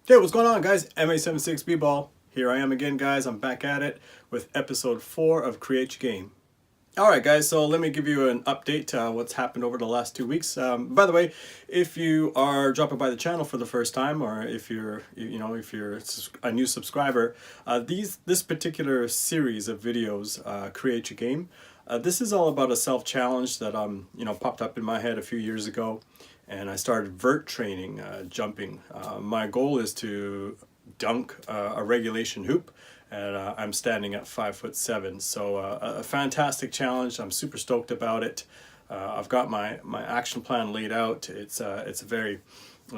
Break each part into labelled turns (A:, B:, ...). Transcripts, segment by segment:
A: Hey, what's going on, guys? MA76B-Ball. Here I am again, guys. I'm back at it with episode 4 of Create Your Game. Alright, guys, so let me give you an update what's happened over the last 2 weeks. By the way, if you are dropping by the channel for the first time, or if you're a new subscriber, this particular series of videos, Create Your Game, this is all about a self-challenge that popped up in my head a few years ago, and I started vert training, jumping. My goal is to dunk a regulation hoop, and I'm standing at 5'7", so a fantastic challenge. I'm super stoked about it. I've got my action plan laid out. It's a very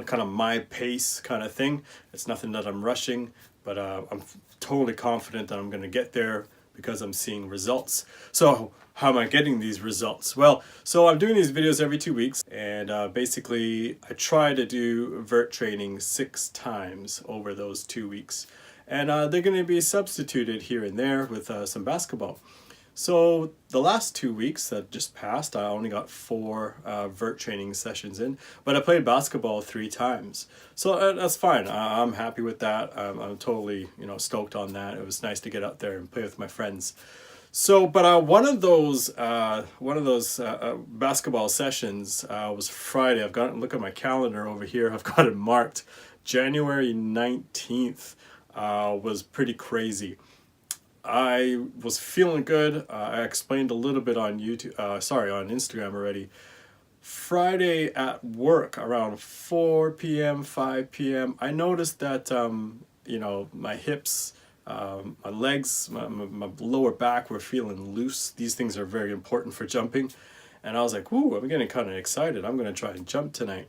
A: kind of my pace kind of thing. It's nothing that I'm rushing, but I'm totally confident that I'm going to get there because I'm seeing results. So how am I getting these results? Well, so I'm doing these videos every 2 weeks, and basically I try to do vert training 6 times over those 2 weeks. And they're going to be substituted here and there with some basketball. So the last 2 weeks that just passed, I only got 4 vert training sessions in, but I played basketball 3 times. So that's fine. I'm happy with that. I'm totally stoked on that. It was nice to get out there and play with my friends. So, but one of those basketball sessions was Friday. I've got look at my calendar over here. I've got it marked. January 19th was pretty crazy. I was feeling good. I explained a little bit on YouTube, on Instagram already. Friday at work around 4 p.m., 5 p.m., I noticed that, my hips, my legs, my lower back were feeling loose. These things are very important for jumping. And I was like, ooh, I'm getting kind of excited. I'm going to try and jump tonight.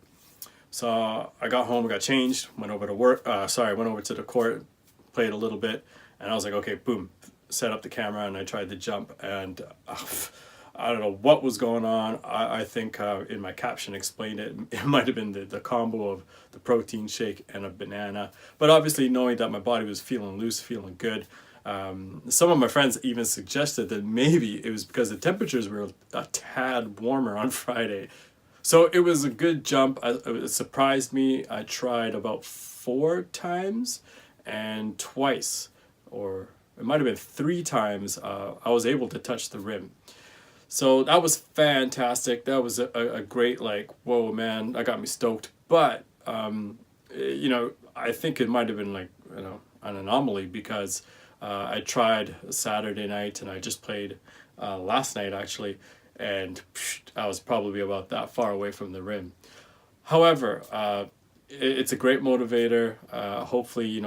A: So I got home, got changed, went over to work. Went over to the court, played a little bit, and I was like, okay, boom, set up the camera, and I tried to jump, and I don't know what was going on. I think in my caption explained it. It might have been the combo of the protein shake and a banana. But obviously, knowing that my body was feeling loose, feeling good, some of my friends even suggested that maybe it was because the temperatures were a tad warmer on Friday. So it was a good jump. It surprised me. I tried about 4 times, and twice, or it might have been 3 times, I was able to touch the rim. So that was fantastic. That was a great, like, whoa, man, that got me stoked. But, I think it might have been like, an anomaly because I tried Saturday night and I just played last night actually, and I was probably about that far away from the rim. However, it's a great motivator. Hopefully,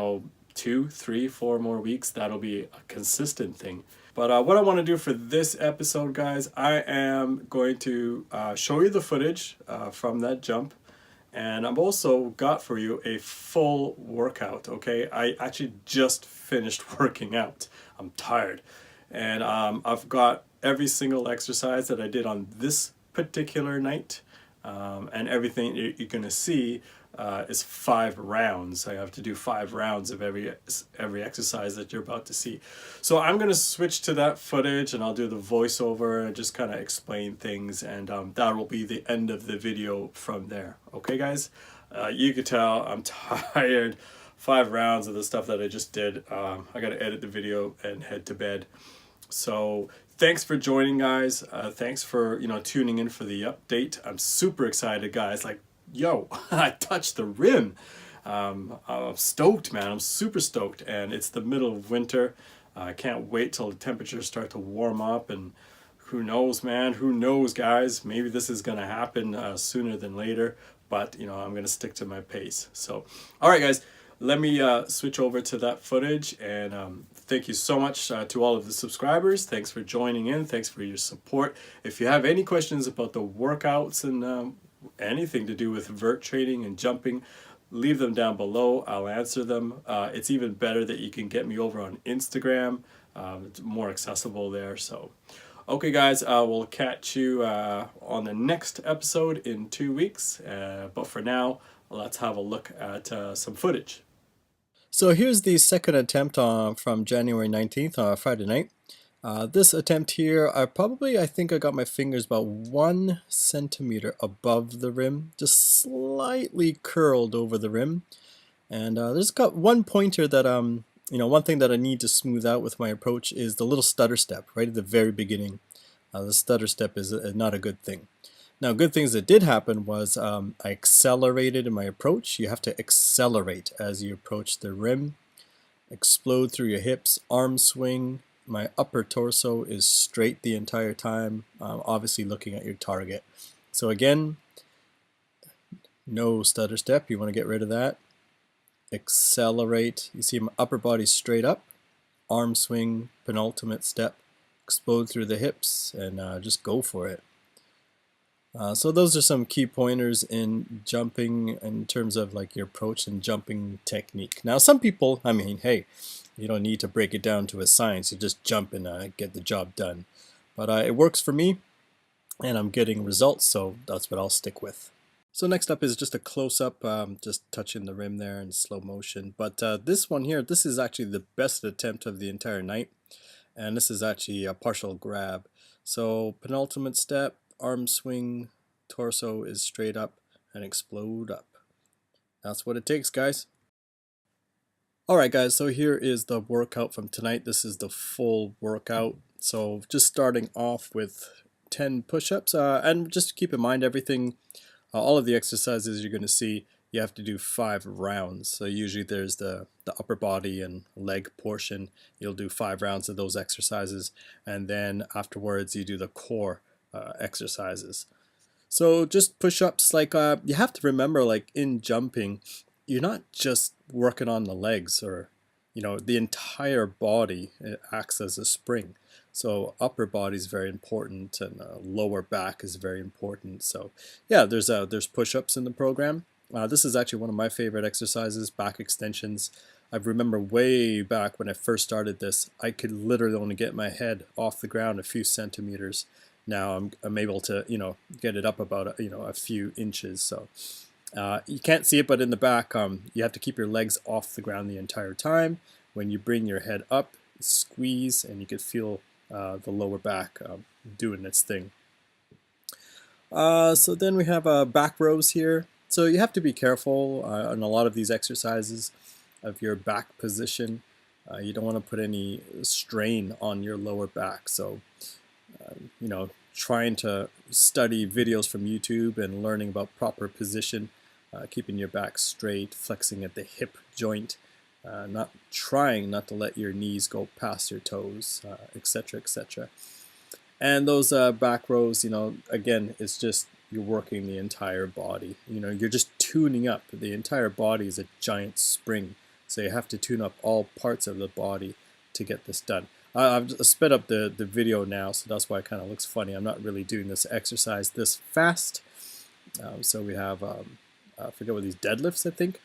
A: 2, 3, 4 more weeks, that'll be a consistent thing. But what I want to do for this episode, guys, I am going to show you the footage from that jump. And I've also got for you a full workout, okay? I actually just finished working out. I'm tired. And I've got every single exercise that I did on this particular night. And everything you're going to see is 5 rounds. I have to do 5 rounds of every exercise that you're about to see. So I'm going to switch to that footage, and I'll do the voiceover and just kind of explain things, and that will be the end of the video from there. Okay, guys? You could tell I'm tired. 5 rounds of the stuff that I just did. I got to edit the video and head to bed. So thanks for joining, guys. Thanks for tuning in for the update. I'm super excited, guys. Like, yo, I touched the rim. I'm stoked, man. I'm super stoked, and it's the middle of winter. I can't wait till the temperatures start to warm up, and who knows, man? Who knows, guys? Maybe this is gonna happen sooner than later. But I'm gonna stick to my pace. So, all right, guys. Let me switch over to that footage, and thank you so much to all of the subscribers. Thanks for joining in. Thanks for your support. If you have any questions about the workouts and anything to do with vert training and jumping, leave them down below. I'll answer them. It's even better that you can get me over on Instagram. It's more accessible there. So, okay, guys, we'll catch you on the next episode in 2 weeks. But for now, let's have a look at some footage. So here's the second attempt from January 19th, Friday night. This attempt here, I think I got my fingers about 1 centimeter above the rim, just slightly curled over the rim. And there's got one pointer that one thing that I need to smooth out with my approach is the little stutter step right at the very beginning. The stutter step is not a good thing. Now, good things that did happen was I accelerated in my approach. You have to accelerate as you approach the rim. Explode through your hips, arm swing. My upper torso is straight the entire time, obviously looking at your target. So again, no stutter step. You want to get rid of that. Accelerate. You see my upper body straight up. Arm swing, penultimate step. Explode through the hips and just go for it. So those are some key pointers in jumping in terms of like your approach and jumping technique. Now some people, I mean, hey, you don't need to break it down to a science. You just jump and get the job done. But it works for me and I'm getting results, so that's what I'll stick with. So next up is just a close-up, just touching the rim there in slow motion. But this one here, this is actually the best attempt of the entire night. And this is actually a partial grab. So penultimate step, arm swing, torso is straight up and explode up. That's what it takes, guys. Alright guys, so here is the workout from tonight. This is the full workout. So just starting off with 10 push-ups, and just keep in mind everything, all of the exercises you're going to see, you have to do 5 rounds. So usually there's the upper body and leg portion. You'll do 5 rounds of those exercises, and then afterwards you do the core exercises. So just push-ups, like you have to remember, like in jumping, you're not just working on the legs, or the entire body acts as a spring. So upper body is very important, and lower back is very important. So yeah, there's push-ups in the program. This is actually one of my favorite exercises, back extensions. I remember way back when I first started this, I could literally only get my head off the ground a few centimeters. Now I'm able to get it up about a few inches. So you can't see it, but in the back you have to keep your legs off the ground the entire time. When you bring your head up, squeeze, and you can feel the lower back doing its thing. So then we have back rows here. So you have to be careful on a lot of these exercises of your back position. You don't want to put any strain on your lower back. So trying to study videos from YouTube and learning about proper position, keeping your back straight, flexing at the hip joint, not to let your knees go past your toes, etc., etc. And those back rows, again, it's just you're working the entire body. You're just tuning up. The entire body is a giant spring, so you have to tune up all parts of the body to get this done. I've sped up the video now, so that's why it kind of looks funny. I'm not really doing this exercise this fast. So we have, I forget what these deadlifts, I think.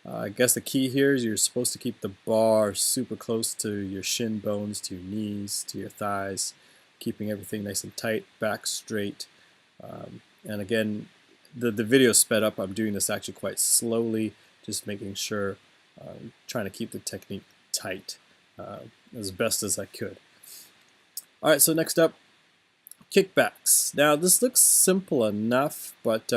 A: I guess the key here is you're supposed to keep the bar super close to your shin bones, to your knees, to your thighs, keeping everything nice and tight, back straight. And again, the video is sped up. I'm doing this actually quite slowly, just making sure, trying to keep the technique tight as best as I could. Alright, so next up, kickbacks. Now this looks simple enough, but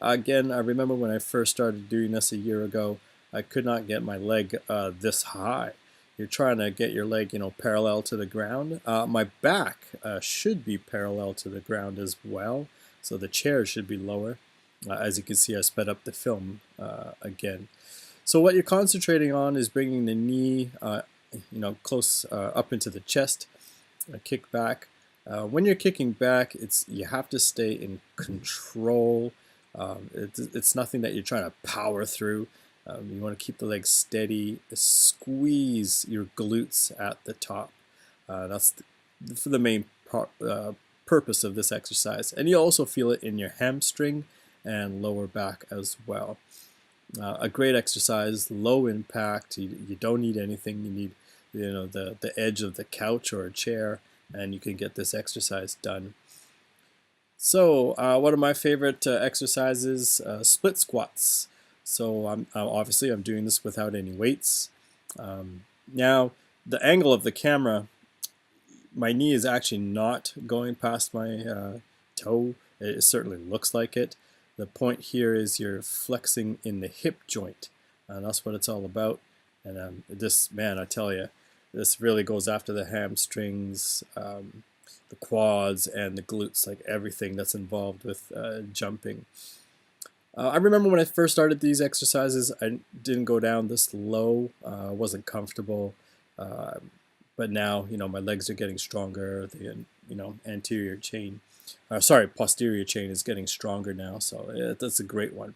A: again, I remember when I first started doing this a year ago, I could not get my leg this high. You're trying to get your leg, parallel to the ground. My back should be parallel to the ground as well, so the chair should be lower. As you can see, I sped up the film again. So what you're concentrating on is bringing the knee, close up into the chest. Kick back. When you're kicking back, you have to stay in control. It's nothing that you're trying to power through. You want to keep the legs steady, squeeze your glutes at the top. That's for the main purpose of this exercise. And you also feel it in your hamstring and lower back as well. A great exercise, low impact. You don't need anything. You need the edge of the couch or a chair, and you can get this exercise done. So one of my favorite exercises, split squats. So obviously I'm doing this without any weights. Now the angle of the camera, my knee is actually not going past my toe. It certainly looks like it. The point here is you're flexing in the hip joint. and that's what it's all about. And this, man, I tell you, this really goes after the hamstrings, the quads, and the glutes, like everything that's involved with jumping. I remember when I first started these exercises, I didn't go down this low. Wasn't comfortable. Uh, but now, my legs are getting stronger. The, anterior chain, sorry, posterior chain is getting stronger now. So yeah, that's a great one.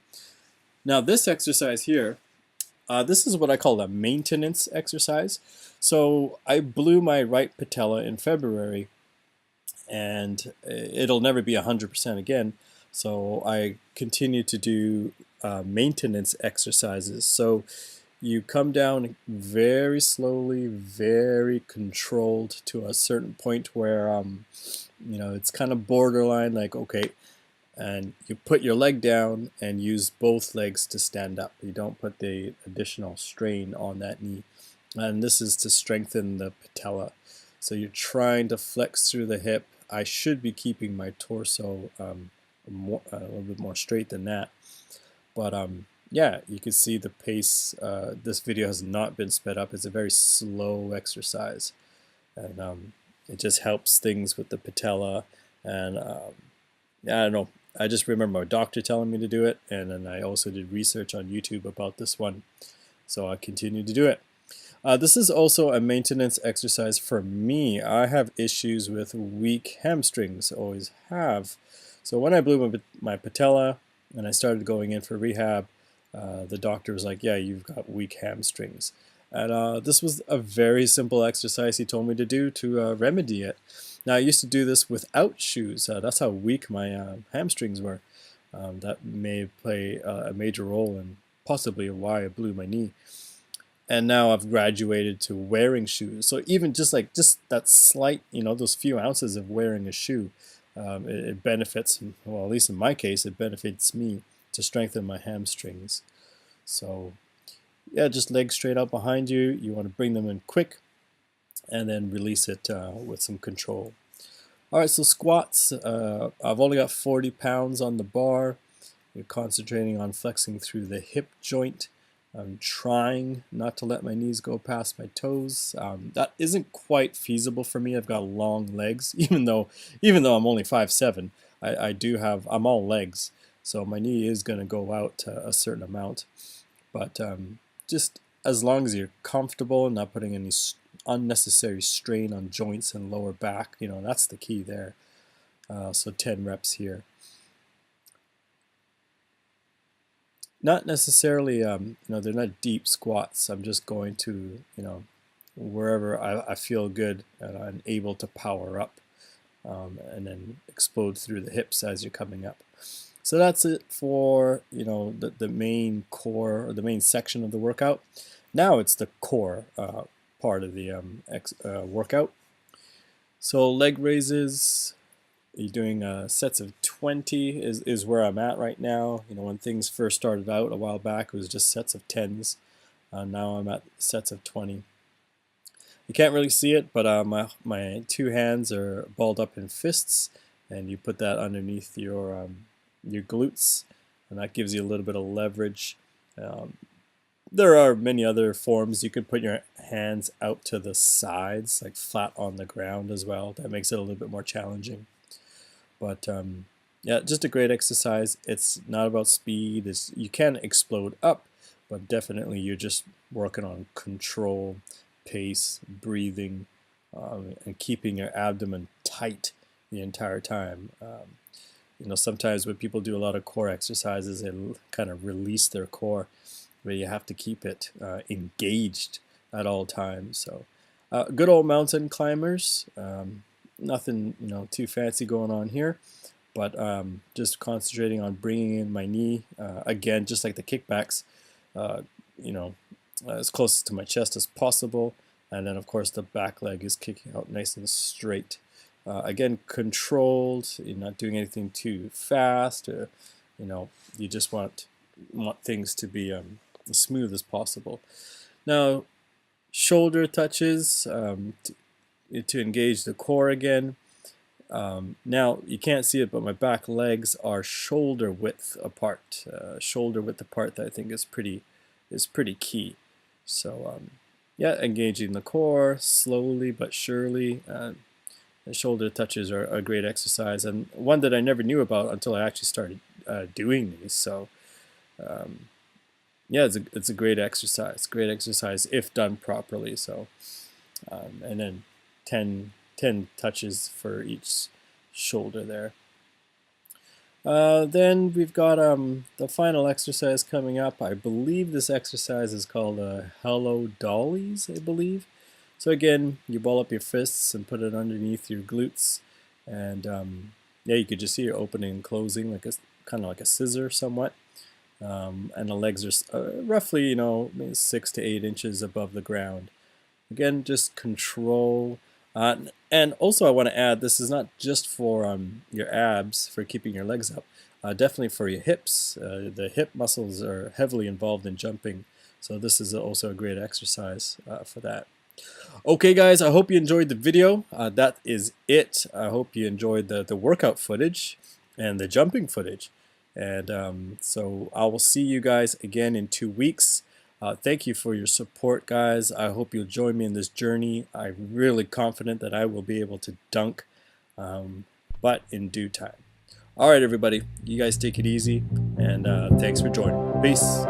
A: Now this exercise here, this is what I call a maintenance exercise. So I blew my right patella in February, and it'll never be 100% again. So I continue to do maintenance exercises. So you come down very slowly, very controlled to a certain point where it's kind of borderline, like, okay, and you put your leg down and use both legs to stand up. You don't put the additional strain on that knee. And this is to strengthen the patella. So you're trying to flex through the hip. I should be keeping my torso a little bit more straight than that. But yeah, you can see the pace. This video has not been sped up. It's a very slow exercise. And it just helps things with the patella. And yeah, I don't know. I just remember my doctor telling me to do it. And then I also did research on YouTube about this one. So I continued to do it. This is also a maintenance exercise for me. I have issues with weak hamstrings, always have. So when I blew my patella and I started going in for rehab, the doctor was like, yeah, you've got weak hamstrings. And this was a very simple exercise he told me to do to remedy it. Now, I used to do this without shoes. That's how weak my hamstrings were. That may play a major role in possibly why I blew my knee. And now I've graduated to wearing shoes. So even just that slight, those few ounces of wearing a shoe, it benefits, well, at least in my case, it benefits me to strengthen my hamstrings. So yeah, just legs straight out behind you. You want to bring them in quick and then release it with some control. All right, so squats. I've only got 40 pounds on the bar. You're concentrating on flexing through the hip joint. I'm trying not to let my knees go past my toes. That isn't quite feasible for me. I've got long legs, even though I'm only 5'7", I'm all legs, so my knee is going to go out a certain amount. But just as long as you're comfortable and not putting any unnecessary strain on joints and lower back, that's the key there. So 10 reps here. Not necessarily, they're not deep squats. I'm just going to, wherever I feel good and I'm able to power up, and then explode through the hips as you're coming up. So that's it for, the main core, or the main section of the workout. Now it's the core part of the workout. So leg raises. You're doing sets of 20 is where I'm at right now. When things first started out a while back, it was just sets of 10s. Now I'm at sets of 20. You can't really see it, but my two hands are balled up in fists, and you put that underneath your glutes, and that gives you a little bit of leverage. There are many other forms. You can put your hands out to the sides, like flat on the ground as well. That makes it a little bit more challenging. But yeah, just a great exercise. It's not about speed. You can explode up, but definitely you're just working on control, pace, breathing, and keeping your abdomen tight the entire time. Sometimes when people do a lot of core exercises, they kind of release their core, but you have to keep it engaged at all times. So good old mountain climbers. Nothing, too fancy going on here, but just concentrating on bringing in my knee, again, just like the kickbacks, as close to my chest as possible, and then of course the back leg is kicking out nice and straight. Again, controlled. You're not doing anything too fast, or you just want things to be as smooth as possible. Now, shoulder touches. To engage the core again. Now you can't see it, but my back legs are shoulder width apart. Shoulder width apart, that I think is pretty
B: is pretty key. So yeah, engaging the core slowly but surely. The shoulder touches are a great exercise, and one that I never knew about until I actually started doing these. So um, yeah, it's a great exercise if done properly. So and then 10 touches for each shoulder there. Then we've got the final exercise coming up. I believe this exercise is called Hello Dollies, I believe. So again, you ball up your fists and put it underneath your glutes, and yeah, you could just see it opening and closing like a kind of like a scissor somewhat. And the legs are roughly, maybe 6 to 8 inches above the ground. Again, just control. And also, I want to add, this is not just for your abs, for keeping your legs up. Definitely for your hips. The hip muscles are heavily involved in jumping. So this is also a great exercise for that. Okay, guys, I hope you enjoyed the video. That is it. I hope you enjoyed the workout footage and the jumping footage. And so I will see you guys again in 2 weeks. Thank you for your support, guys. I hope you'll join me in this journey. I'm really confident that I will be able to dunk, but in due time. All right, everybody. You guys take it easy, and thanks for joining. Peace.